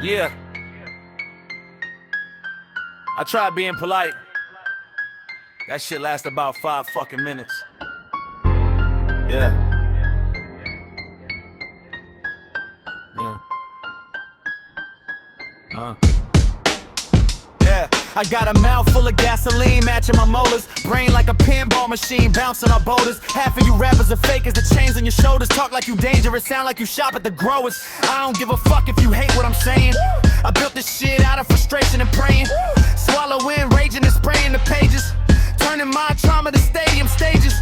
Yeah. I tried being polite. That shit lasted about 5 fucking minutes. Yeah. Yeah, I got a mouth full of gasoline matching my molars. Brain like a pinball machine bouncing on boulders. Half of you rappers are fake as the chains on your shoulders. Talk like you dangerous, sound like you shop at the growers. I don't give a fuck if you hate what I'm saying. I built this shit out of frustration and praying. Swallowing, raging and spraying the pages. Turning my trauma to stadium stages.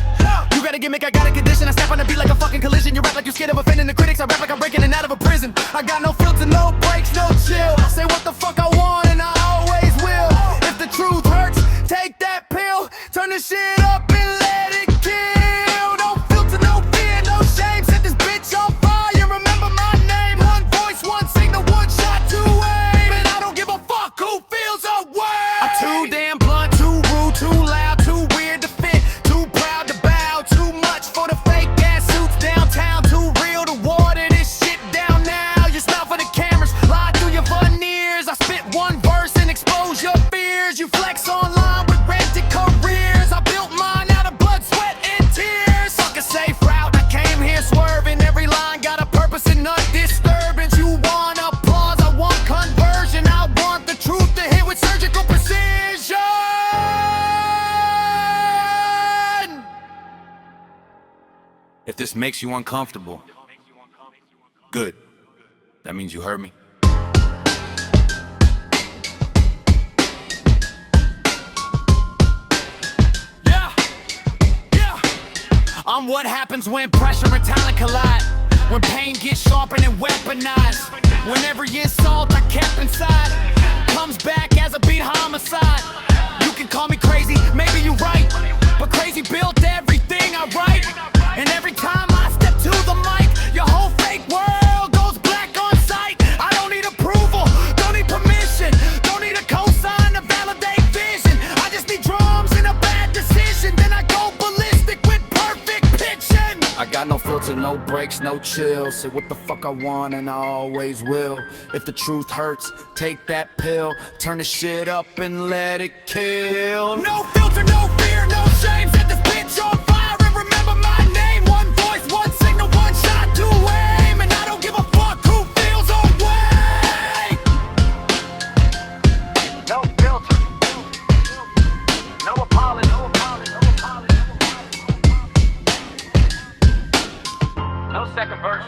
You got a gimmick, I got a condition. I snap on the beat like a fucking collision. You rap like you scared of offending the critics. I rap like I'm breaking in out of a prison. I got no filter, no breaks, no chill. I say what the fuck I want and I always will. If the truth hurts, take that pill. Turn this shit up and let it kill. No filter, no fear, no shame. Set this bitch on fire, remember my name. One voice, one signal, one shot, two aim. And I don't give a fuck who feels away. I'm too damn blunt, too rude, too loud, too weird to fit, too proud to bow, too much for the fake ass suits downtown, too real to water this shit down now. You smile for the cameras, lie through your veneers. I spit one verse and expose your fears. You flex online with rented careers. I built mine out of blood, sweat, and tears. Fuck a safe route, I came here swerving. Every line got a purpose and none disturbance. You want applause, I want conversion. I want the truth to hit with surgical precision. If this makes you uncomfortable, good. That means you heard me. I'm what happens when pressure and talent collide. When pain gets sharpened and weaponized. When every insult I kept inside comes back as a beat homicide. You can call me crazy, maybe you're right, but crazy built everything I write. And every time I step to the mic, your whole fake world goes black on sight. I don't need approval, don't need permission, don't need a cosign to validate vision. I just need drums and a bad decision, then I go ballistic with perfect pitching. I got no filter, no breaks, no chill. Say what the fuck I want and I always will. If the truth hurts, take that pill. Turn the shit up and let it kill. No filter, no fear, no shame. Set this bitch on fire and remember my name. One voice, one signal, one shot, two aim. And I don't give a fuck who feels away. No filter, no apology, no apology, no apology. No second verse.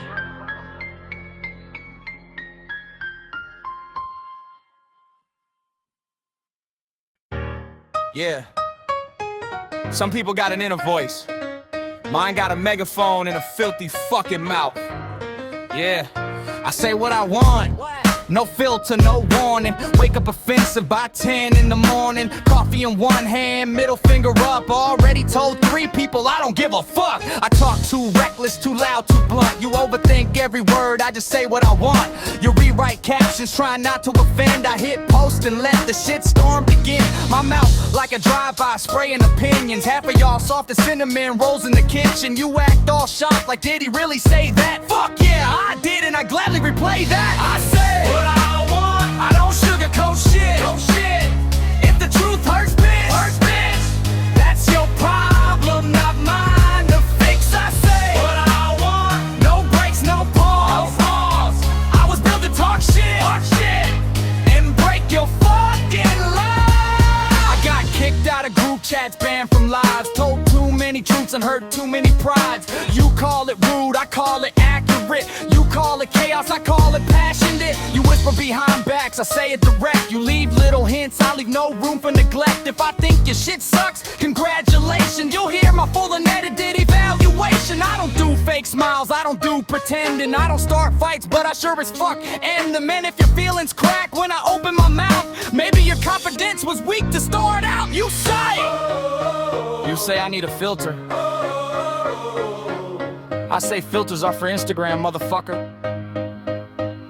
Yeah. Some people got an inner voice. Mine got a megaphone and a filthy fucking mouth. Yeah. I say what I want. No filter, no warning. Wake up offensive by 10 in the morning. Coffee in one hand, middle finger up. Already told 3 people I don't give a fuck. I talk too reckless, too loud, too blunt. You overthink every word, I just say what I want. You rewrite captions, trying not to offend. I hit post and let the shitstorm begin. My mouth like a drive-by, spraying opinions. Half of y'all soft as cinnamon rolls in the kitchen. You act all shocked like, did he really say that? Fuck yeah, I did, and I gladly replay that. I say what I want, I don't sugarcoat shit. If the truth hurts, bitch, that's your problem, not mine to fix. I say what I want, no breaks, no pause. I was built to talk shit and break your fucking life. I got kicked out of group chats, banned from lives, told too many truths and hurt too many prides. You call it rude, I call it accurate. You call it chaos, I call it passionate. You whisper behind backs, I say it direct. You leave little hints, I leave no room for neglect. If I think your shit sucks, congratulations. You'll hear my full and edited evaluation. I don't do fake smiles, I don't do pretending. I don't start fights, but I sure as fuck end them. And if your feelings crack when I open my mouth, maybe your confidence was weak to start out. You say I need a filter. I say filters are for Instagram, motherfucker.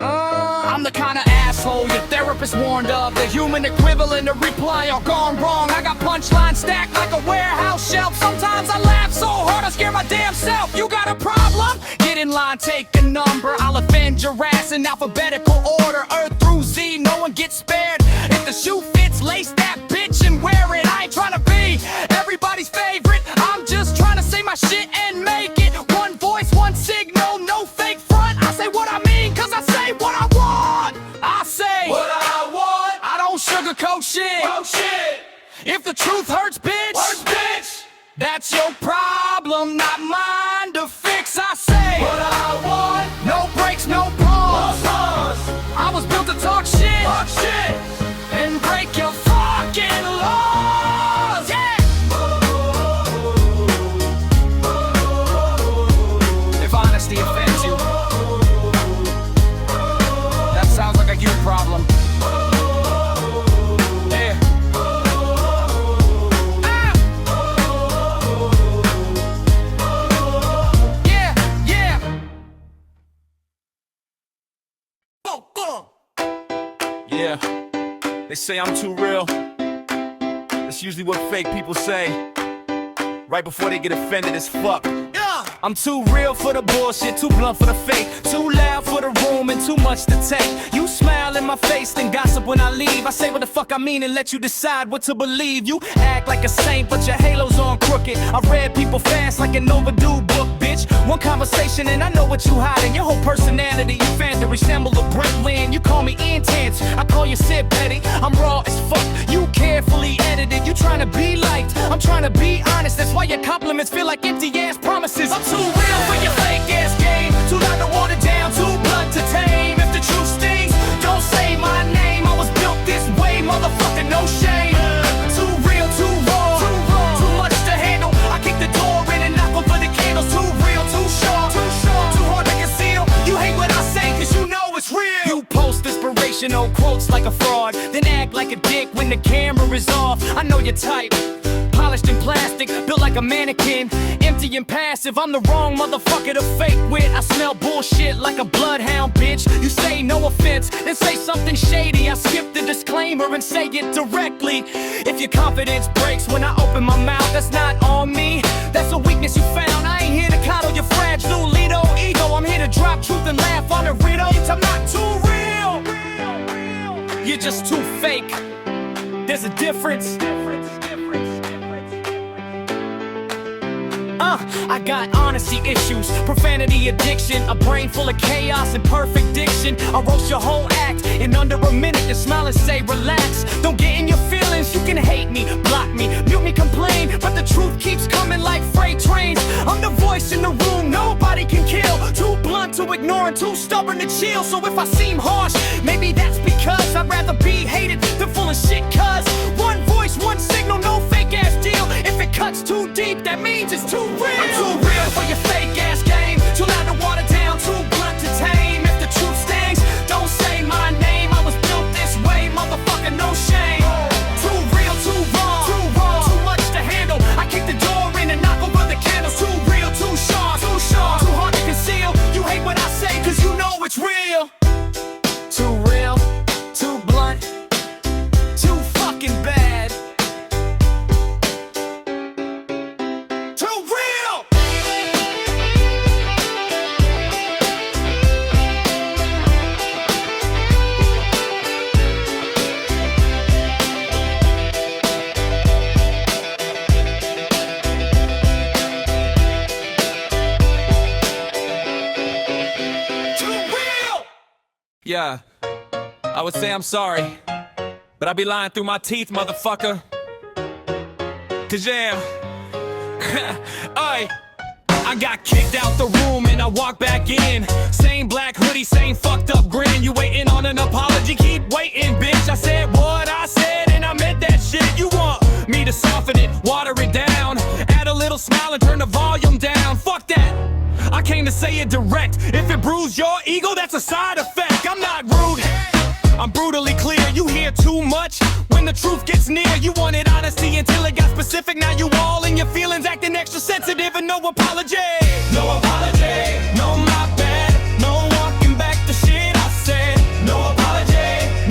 I'm the kind of ass asshole your therapist warned of. The human equivalent of reply all gone wrong. I got punchlines stacked like a warehouse shelf. Sometimes I laugh so hard I scare my damn self. You got a problem? Get in line, take a number. I'll offend your ass in alphabetical order. Earth through Z, no one gets spared. If the shoe fits, lace that bitch and wear it. I ain't trying to be everybody's favorite. I'm just trying to say my shit and make it. One voice, one signal, no fake front. I say what I mean, cause I say what I want. I say what I want. I don't sugarcoat shit. Oh shit. If the truth hurts, bitch, that's your problem, not mine to fix. I say what I want. No breaks, no pause. I was built to talk shit, and break your fucking laws. Yeah. If honesty offends you, that sounds like a you problem. Yeah. Yeah, they say I'm too real. That's usually what fake people say right before they get offended as fuck. I'm too real for the bullshit, too blunt for the fake, too loud for the room and too much to take. You smile in my face, then gossip when I leave. I say what the fuck I mean and let you decide what to believe. You act like a saint, but your halo's on crooked. I read people fast like an overdue book, bitch. One conversation and I know what you hiding. Your whole personality, you fan resemble a Brent Lynn. You call me intense, I call you Sid Petty. I'm raw as fuck, you carefully edited. You trying to be liked, I'm trying to be honest. That's why your compliments feel like empty ass promises. I'm too real for your fake ass game, too loud to water down, too blunt to tame. If the truth stings, don't say my name. I was built this way, motherfucker, no shame. Too real, too raw, too much to handle. I kick the door in and knock over the candles. Too real, too sharp, too hard to conceal. You hate what I say cause you know it's real. You post inspirational quotes like a fraud, then act like a dick when the camera is off. I know your type, polished in plastic, built like a mannequin, empty and passive. I'm the wrong motherfucker to fake with. I smell bullshit like a bloodhound, bitch. You say no offense, then say something shady. I skip the disclaimer and say it directly. If your confidence breaks when I open my mouth, that's not on me, that's a weakness you found. I ain't here to coddle your fragile little ego. I'm here to drop truth and laugh on the riddles. I'm not too real, you're just too fake. There's a difference. I got honesty issues, profanity addiction, a brain full of chaos and perfect diction. I roast your whole act in under a minute, then smile and say relax. Don't get in your feelings, you can hate me, block me, mute me, complain, but the truth keeps coming like freight trains. I'm the voice in the room nobody can kill, too blunt to ignore and too stubborn to chill. So if I seem harsh, maybe that's because I'd rather be hated than full of shit. Cause one voice, one signal, no fake ass deal. If it cuts too deep, that means it's too real. I'm too real for your fake ass game, too loud to water down, too blunt to tame. If the truth stings, don't say my name. I was built this way, motherfucker, no shame. Too real, too raw, too much to handle. I kick the door in and knock over the candles. Too real, too sharp, too hard to conceal. You hate what I say cause you know it's real. Too real, too blunt, too fucking bad. Too real. Yeah, I would say I'm sorry, but I be lying through my teeth, motherfucker. Cause yeah, I got kicked out the room and I walked back in. Same black hoodie, same fucked up grin. You waiting on an apology? Keep waiting, bitch. I said what I said and I meant that shit. You want me to soften it, water it down, add a little smile and turn the volume down? Fuck that. I came to say it direct. If it bruised your ego, that's a side effect. I'm not rude, I'm brutally clear. You hear too much when the truth gets near. You wanted honesty until it got specific. Now you all in your feelings acting extra sensitive and no apology. No apology, no my bad, no walking back the shit I said. No apology,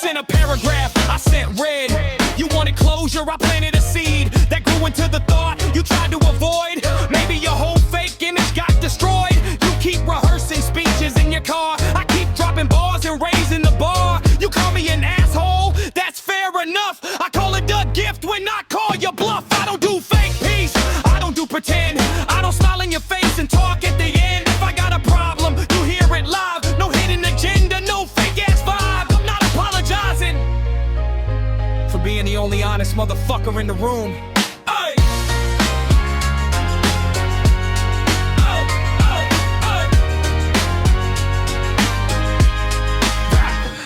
sent a paragraph, I sent red. You wanted closure, I planted a seed that grew into the thought you tried to avoid. Maybe your whole fake image got destroyed. You keep rehearsing speeches in your car, I keep dropping bars and raising the bar. You call me an asshole, that's fair enough. I call it a gift when I call your bluff. I don't do fake peace, I don't do pretend. I don't smile in your face and talk at the end. If I got a problem, you hear it live. No hidden agenda, no fake ass vibe. I'm not apologizing for being the only honest motherfucker in the room. Ay.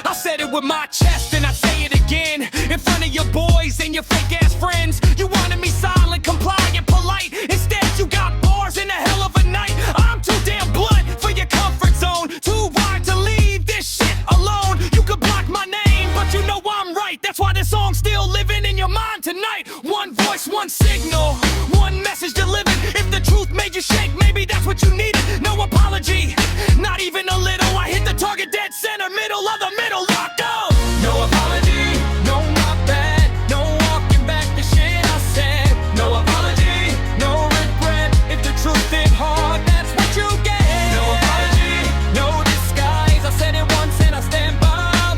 I said it with my chest and I say it again in front of your boys and your fake ass friends. You wanted me silent, compliant, polite. Instead you got bars in a hell of a night. I'm too damn blunt for your comfort zone, too wide to leave this shit alone. You could block my name, but you know I'm right. That's why this song's still living in your mind tonight. One voice, one signal, one message delivered. If the truth made you shake, maybe that's what you needed. No apology, not even a little. I hit the target dead center, middle of the middle. Locked up. No apology, no not bad. No walking back the shit I said. No apology, no regret. If the truth hit hard, that's what you get. No apology, no disguise. I said it once and I stand by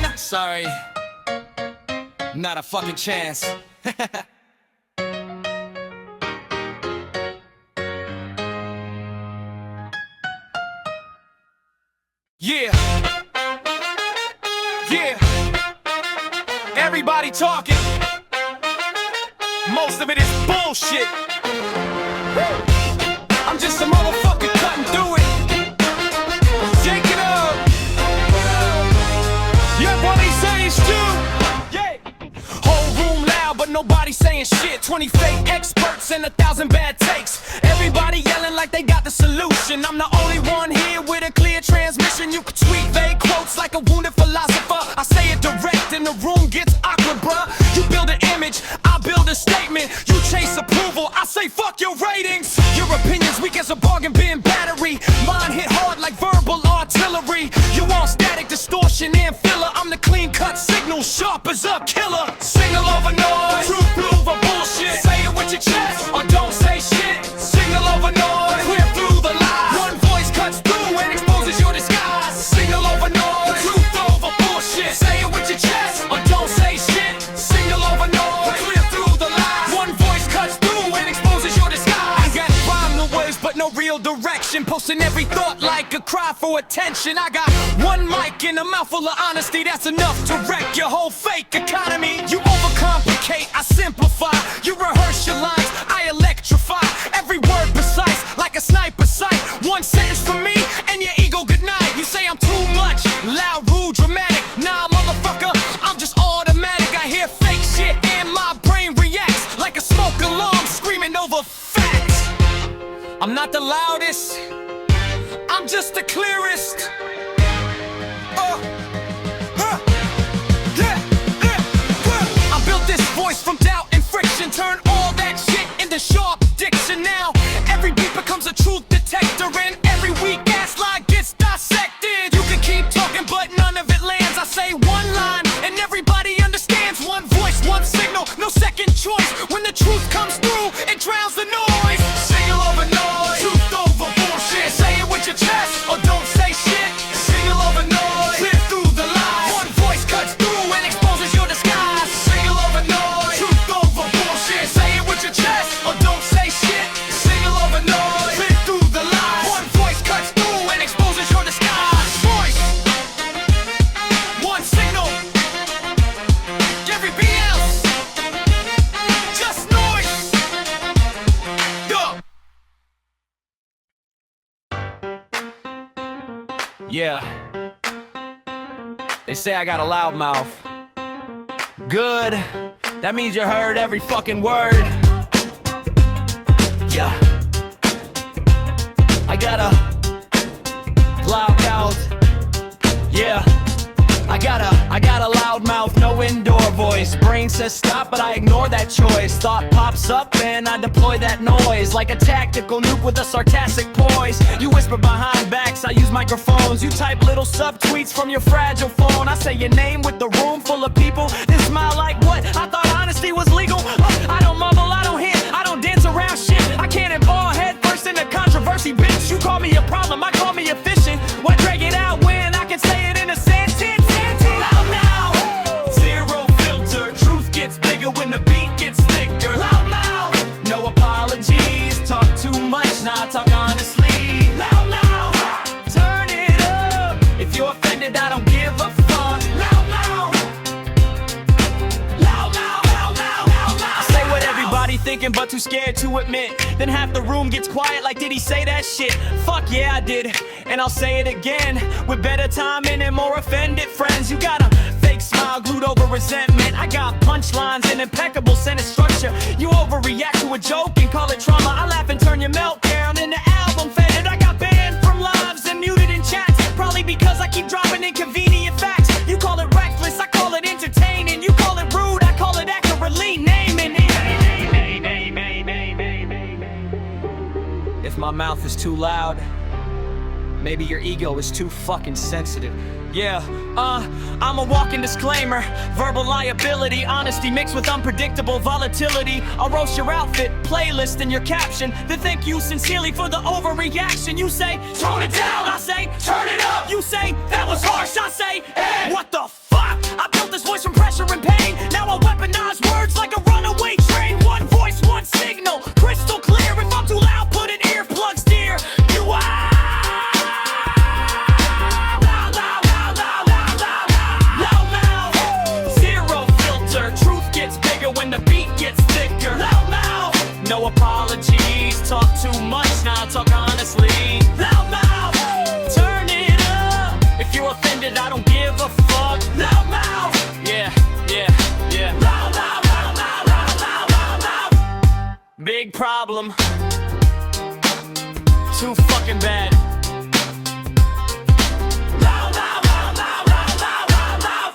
mine. Sorry, not a fucking chance. Yeah. Yeah. Everybody talking. Most of it is bullshit. I'm just a motherfucker cutting through it. Shake it up. Yeah, what he saying, Stu? Yeah. Whole room loud, but nobody saying shit. 20 fake experts and 1,000 bad takes. Everybody yelling like they got the solution. I'm the only one here with a clear transmission. You can tweet vague quotes like a wounded philosopher. I say it direct and the room gets awkward, bruh. You build an image, I build a statement. You chase approval, I say fuck your ratings. Your opinion's weak as a bargain bin battery. Mine hit hard like verbal artillery. You want static, distortion, and filler. I'm the clean cut signal, sharp as a killer. Signal over noise, truth prove a bullshit. Say it with your chest or don't say shit. Signal over noise, clear through the lies. One voice cuts through and exposes your disguise. Signal over noise, truth over bullshit. Say it with your chest or don't say shit. Signal over noise, clear through the lies. One voice cuts through and exposes your disguise. I got rhyme the words but no real direction. Posting every thought like a cry for attention. I got one mic and a mouthful of honesty. That's enough to wreck your whole fake economy. You overcomplicate, I simplify. You rehearse your lines, I electrify. Every word precise, like a sniper sight. One sentence for me, and your ego goodnight. You say I'm too much, loud, rude, dramatic. Nah, motherfucker, I'm just automatic. I hear fake shit and my brain reacts like a smoke alarm screaming over facts. I'm not the loudest, I'm just the clearest. I built this voice from doubt and friction. Turn all that shit into sharp diction. Now every beat becomes a truth detector, and every weak ass lie gets dissected. You can keep talking but none of it lands. I say one line and everybody understands. One voice, one signal, no second choice. When the truth comes through, it drowns the noise. Signal over noise, truth over bullshit. Say it with your chest or don't say shit. Signal over noise, clear through the lies. One voice cuts through and exposes your disguise. Signal over noise, truth over bullshit. Say it with your chest or don't say shit. Signal over noise, clear through the lies. One voice cuts through and exposes your disguise. Voice, one signal. Everything else, just noise. Yo. Yeah. They say I got a loud mouth. Good. That means you heard every fucking word. Yeah. I got a loud mouth. Yeah. I got a loud mouth, no indoor voice. voice. Brain says stop, but I ignore that choice. Thought pops up and I deploy that noise like a tactical nuke with a sarcastic poise. You whisper behind backs, I use microphones. You type little subtweets from your fragile phone. I say your name with the room full of people, then smile like what? I thought honesty was legal. I don't mumble, I don't hint, I don't dance around shit. I can't involve head first into controversy, bitch. You call me a problem, I call me efficient. Why drag it out when I can say it in a sentence? Loud now, zero filter. Truth gets bigger when the beat gets thicker. Loud now, no apologies. Talk too much, now I talk honestly. Loud now, turn it up. If you're offended, I don't give a fuck. Loud now, loud now, loud now, loud now. I say what everybody thinking, but too scared to admit. Then half the room gets quiet like, did he say that shit? Fuck yeah, I did, and I'll say it again. With better timing and more offended friends. You got a fake smile glued over resentment. I got punchlines and impeccable sentence structure. You overreact to a joke and call it trauma. I laugh and turn your meltdown into album faded. I got banned from lives and muted in chats, probably because I keep dropping inconvenient facts. You call it reckless, I call it entertaining. You call it rude, I call it accurately naming it. If my mouth is too loud, maybe your ego is too fucking sensitive. Yeah, I'm a walking disclaimer. Verbal liability, honesty mixed with unpredictable volatility. I'll roast your outfit, playlist, and your caption. Then thank you sincerely for the overreaction. You say, tone it down. I say, turn it up. You say, that was harsh. I say, hey, what the fuck? I built this voice from pressure and pain. Now I weaponize words like a runaway train. One voice, one signal, crystal clear. If I'm too loud, put in earplugs, dear. You are. When the beat gets thicker. Loud mouth, no apologies. Talk too much, now talk honestly. Loud mouth, turn it up. If you're offended, I don't give a fuck. Loud mouth, yeah, yeah, yeah. Loud, loud, loud, loud, loud, loud, loud, loud. Big problem. Too fucking bad. Loud, loud, loud, loud, loud, loud, loud, loud.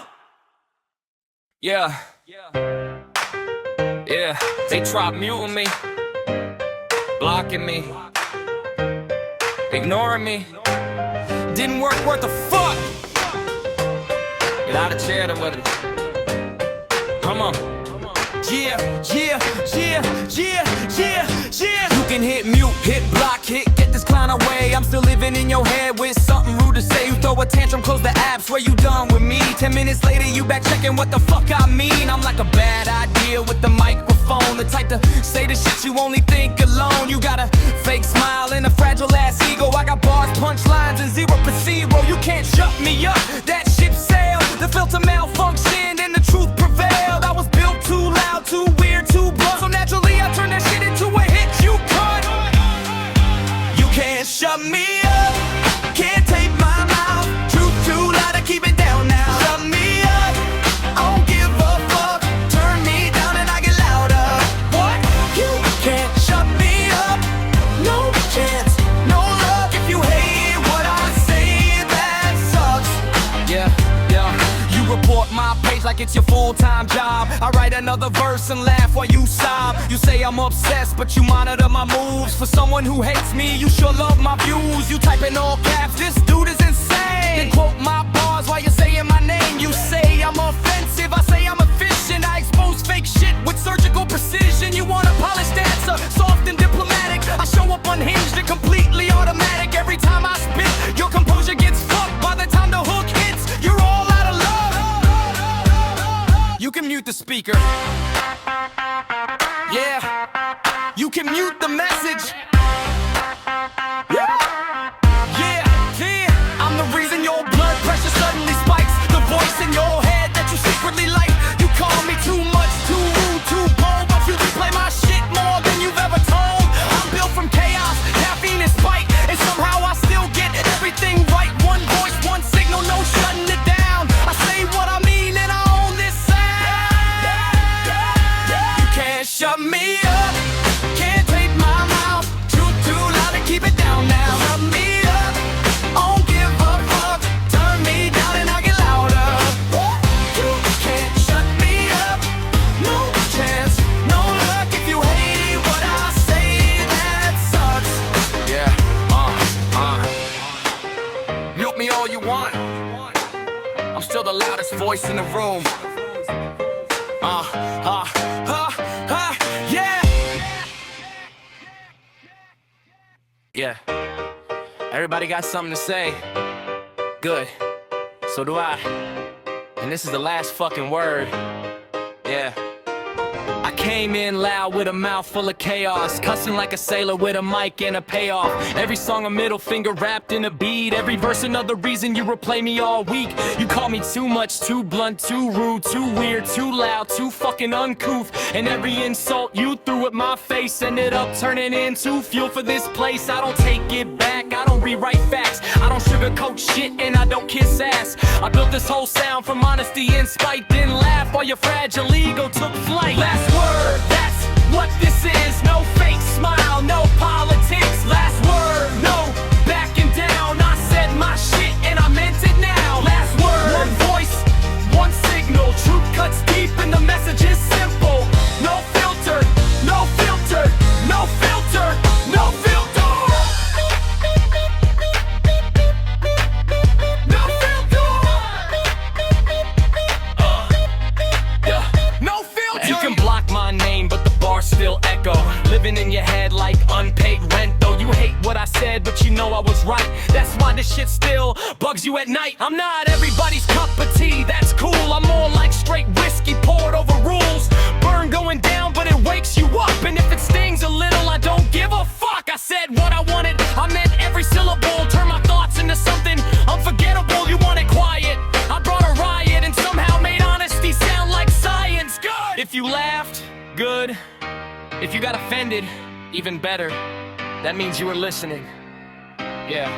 Yeah. Yeah, they tried muting me, blocking me, ignoring me. Didn't work worth a fuck. Get out of chair to with it. Come on. Yeah, yeah, yeah, yeah, yeah, yeah. You can hit mute, hit block, hit get this clown away. I'm still living in your head with something rude to say. You throw a tantrum, close the app, swear you done with me. 10 minutes later, you back checking what the fuck I mean. I'm like a bad idea with the microphone, the type to say the shit you only think alone. You got a fake smile and a fragile ass ego. I got bars, punchlines, and zero placebo. You can't shut me up, that ship sailed. The filter malfunctioned and the truth prevailed. I was built too loud, too weird, too blunt. So naturally I turned that shit into a hit you cut. You can't shut me up, can't tape my mouth. Truth too loud, I keep it down now. Shut me up, I don't give a fuck. Turn me down and I get louder. What? You can't shut me up, no chance, no luck. If you hate what I say, that sucks. Yeah, yeah. You report my page like it's your full-time job. I write another verse and laugh while you sob. You say I'm obsessed, but you monitor my moves. For someone who hates me, you sure love my views. You type in all caps, this dude is insane. Then quote my bars while you're saying my name. You say I'm offensive, I say I'm efficient. I expose fake shit with surgical precision. You want a polished answer, soft and diplomatic. I show up unhinged and completely automatic. Every time I spit, your composure gets fucked. By the time the hook hits, you're all out of love. You can mute the speaker. Yeah, you can mute the message. Yeah, I'm the reason your blood pressure suddenly spikes. The voice in your head that you secretly like. You call me too much, too rude, too bold, but you replay my shit more than you've ever told. I'm built from chaos, caffeine and spite, and somehow I still get everything right. One voice, one signal, no shutting it down. I say what I mean and I own this sound. You can't shut me up, can't tape my mouth. Truth too loud to keep it down now. Shut me up, I don't give a fuck. Turn me down and I get louder. You can't shut me up, want. I'm still the loudest voice in the room. Yeah. Yeah. Everybody got something to say. Good. So do I. And this is the last fucking word. Yeah. I came in loud with a mouth full of chaos, cussing like a sailor with a mic and a payoff. Every song a middle finger wrapped in a beat. Every verse another reason you replay me all week. You call me too much, too blunt, too rude, too weird, too loud, too fucking uncouth. And every insult you threw at my face ended up turning into fuel for this place. I don't take it back, I don't rewrite facts, I don't sugarcoat shit, and I don't kiss ass. I built this whole sound from honesty and spite, then laugh while your fragile ego took flight. Last word, that's what this is. No fake smile, no politics. Last word, no backing down. I said my shit and I meant it now. Last word, one voice, one signal. Truth cuts deep and the message is simple. No filter, no filter, no filter, no filter. No filter. Yeah. No filter. You can block my name, but the bars still echo. Living in your head like unpaid rent. Though you hate what I said, but you know I was right. That's why this shit still bugs you at night. I'm not everybody's cup of tea, that's cool. I'm more like straight whiskey poured over rules. Burn going down, but it wakes you up. And if it stings a little, I don't give a fuck. I said what I wanted, I meant every syllable. Turn my thoughts into something unforgettable. You want it quiet, I brought a riot and somehow made honesty sound like science. Good. If you laughed, good. If you got offended, even better. That means you were listening. Yeah.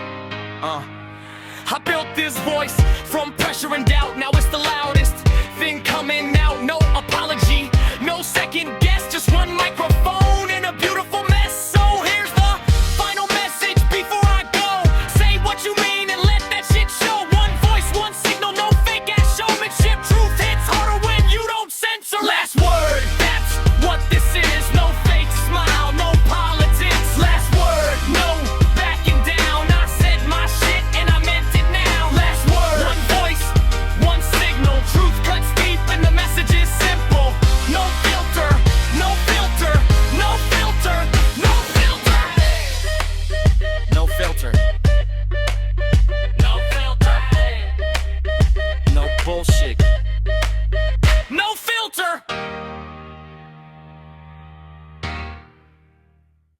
I built this voice from pressure and doubt. Now it's the loudest thing coming out. No apology, no second guess, just one microphone.